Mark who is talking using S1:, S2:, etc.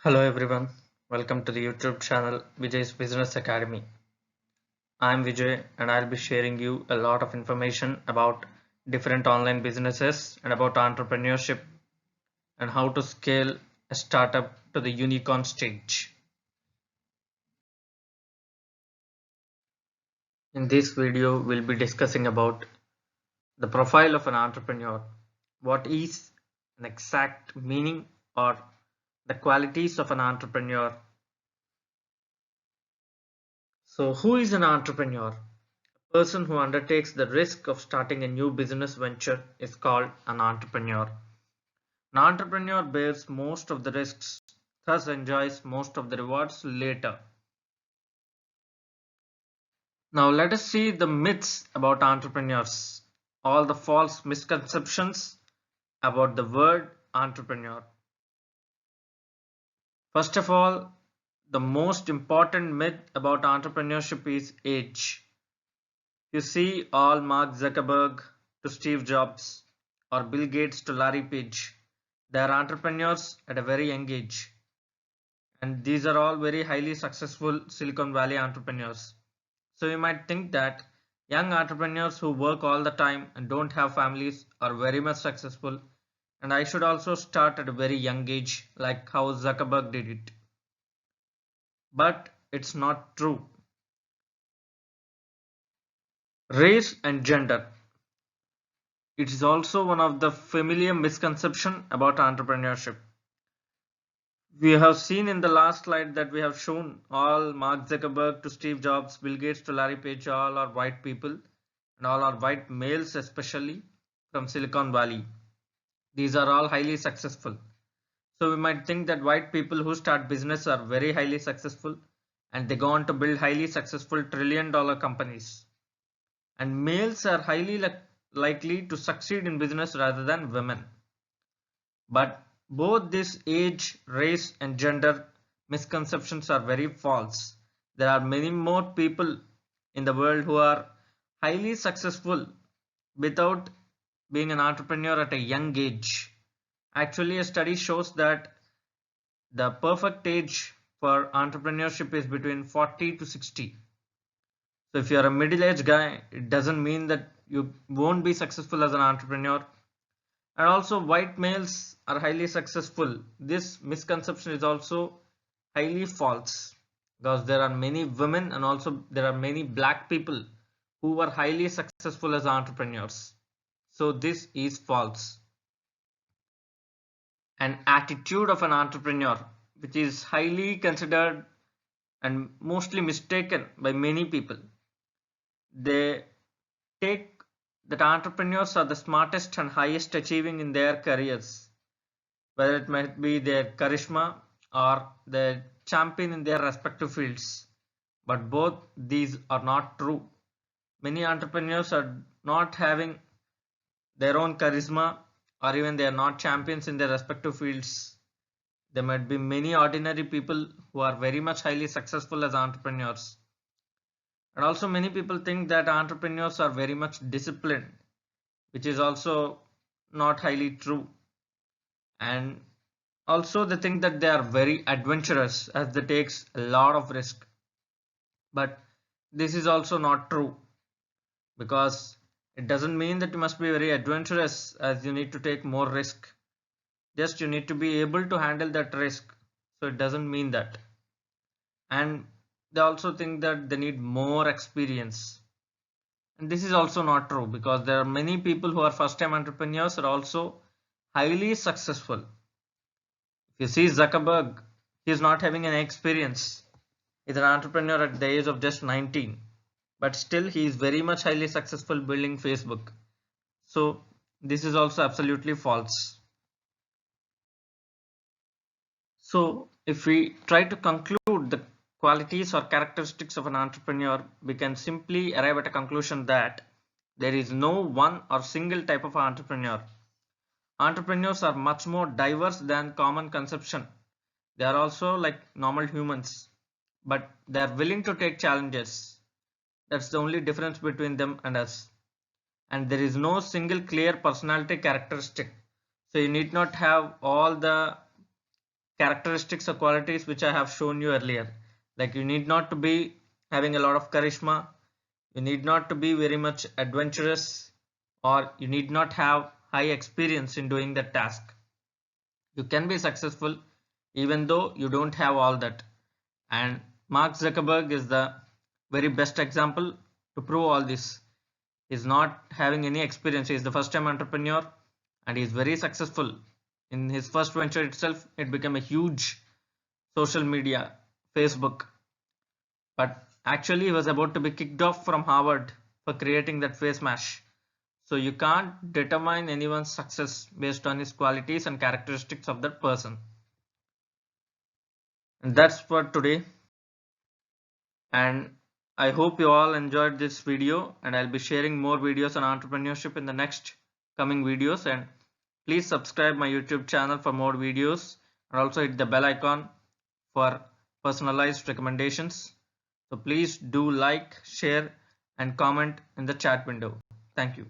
S1: Hello everyone, welcome to the YouTube channel Vijay's Business Academy. I'm Vijay and I'll be sharing you a lot of information about different online businesses and about entrepreneurship and how to scale a startup to the unicorn stage. In this video, we'll be discussing about the profile of an entrepreneur, what is an exact meaning or the qualities of an entrepreneur. So, who is an entrepreneur? A person who undertakes the risk of starting a new business venture is called an entrepreneur. An entrepreneur bears most of the risks, thus enjoys most of the rewards later. Now let us see the myths about entrepreneurs, all the false misconceptions about the word entrepreneur. First of all, the most important myth about entrepreneurship is age. You see all Mark Zuckerberg to Steve Jobs or Bill Gates to Larry Page. They are entrepreneurs at a very young age. And these are all very highly successful Silicon Valley entrepreneurs. So you might think that young entrepreneurs who work all the time and don't have families are very much successful. And I should also start at a very young age like how Zuckerberg did it. But it's not true. Race and gender. It is also one of the familiar misconception about entrepreneurship. We have seen in the last slide that we have shown all Mark Zuckerberg to Steve Jobs, Bill Gates to Larry Page, all are white people and all are white males, especially from Silicon Valley. These are all highly successful. So we might think that white people who start business are very highly successful and they go on to build highly successful trillion-dollar companies. And males are highly likely to succeed in business rather than women. But both this age, race and gender misconceptions are very false. There are many more people in the world who are highly successful without being an entrepreneur at a young age. Actually, a study shows that the perfect age for entrepreneurship is between 40 to 60. So if you're a middle-aged guy, it doesn't mean that you won't be successful as an entrepreneur. And also white males are highly successful. This misconception is also highly false because there are many women and also there are many black people who are highly successful as entrepreneurs. So this is false. An attitude of an entrepreneur, which is highly considered and mostly mistaken by many people. They take that entrepreneurs are the smartest and highest achieving in their careers, whether it might be their charisma or the champion in their respective fields. But both these are not true. Many entrepreneurs are not having their own charisma or even they are not champions in their respective fields. There might be many ordinary people who are very much highly successful as entrepreneurs. And also many people think that entrepreneurs are very much disciplined, which is also not highly true. And also they think that they are very adventurous as they takes a lot of risk. But this is also not true because it doesn't mean that you must be very adventurous as you need to take more risk. Just you need to be able to handle that risk. So it doesn't mean that. And they also think that they need more experience. And this is also not true because there are many people who are first time entrepreneurs are also highly successful. If you see Zuckerberg, he is not having any experience. He's an entrepreneur at the age of just 19, but still he is very much highly successful building Facebook. So this is also absolutely false. So if we try to conclude the qualities or characteristics of an entrepreneur, we can simply arrive at a conclusion that there is no one or single type of entrepreneur. Entrepreneurs are much more diverse than common conception. They are also like normal humans, but they are willing to take challenges. That's the only difference between them and us. And there is no single clear personality characteristic. So you need not have all the characteristics or qualities which I have shown you earlier. Like you need not to be having a lot of charisma, you need not to be very much adventurous, or you need not have high experience in doing the task. You can be successful even though you don't have all that. And Mark Zuckerberg is the very best example to prove all this. He's not having any experience. He's the first time entrepreneur and he's very successful. In his first venture itself, it became a huge social media, Facebook. But actually, he was about to be kicked off from Harvard for creating that face mash. So you can't determine anyone's success based on his qualities and characteristics of that person. And that's for today. And I hope you all enjoyed this video, and I'll be sharing more videos on entrepreneurship in the next coming videos. And please subscribe my YouTube channel for more videos, and also hit the bell icon for personalized recommendations. So please do like, share and comment in the chat window. Thank you.